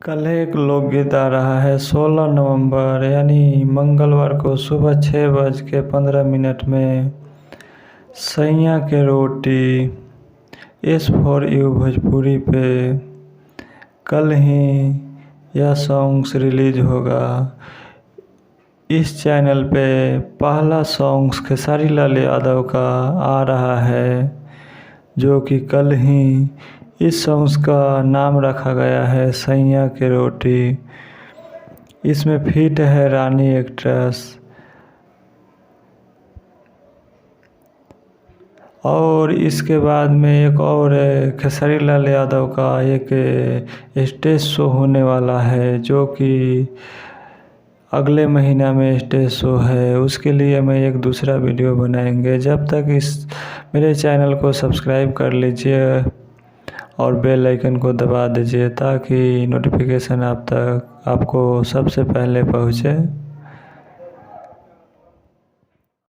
कल एक लोकगीत आ रहा है 16 नवंबर यानी मंगलवार को सुबह 6:15 में सैया के रोटी एस फॉर यू भोजपुरी पे कल ही यह सॉन्ग्स रिलीज होगा। इस चैनल पे पहला सॉन्ग्स खेसारी लाल यादव का आ रहा है, जो कि कल ही इस सॉन्ग्स का नाम रखा गया है सैया के रोटी। इसमें फिट है रानी एक्ट्रेस। और इसके बाद में एक और खेसारी लाल यादव का एक स्टेज शो होने वाला है, जो कि अगले महीना में स्टेज शो है। उसके लिए मैं एक दूसरा वीडियो बनाएंगे। जब तक इस मेरे चैनल को सब्सक्राइब कर लीजिए और बेल आइकन को दबा दीजिए ताकि नोटिफिकेशन आप तक आपको सबसे पहले पहुँचे।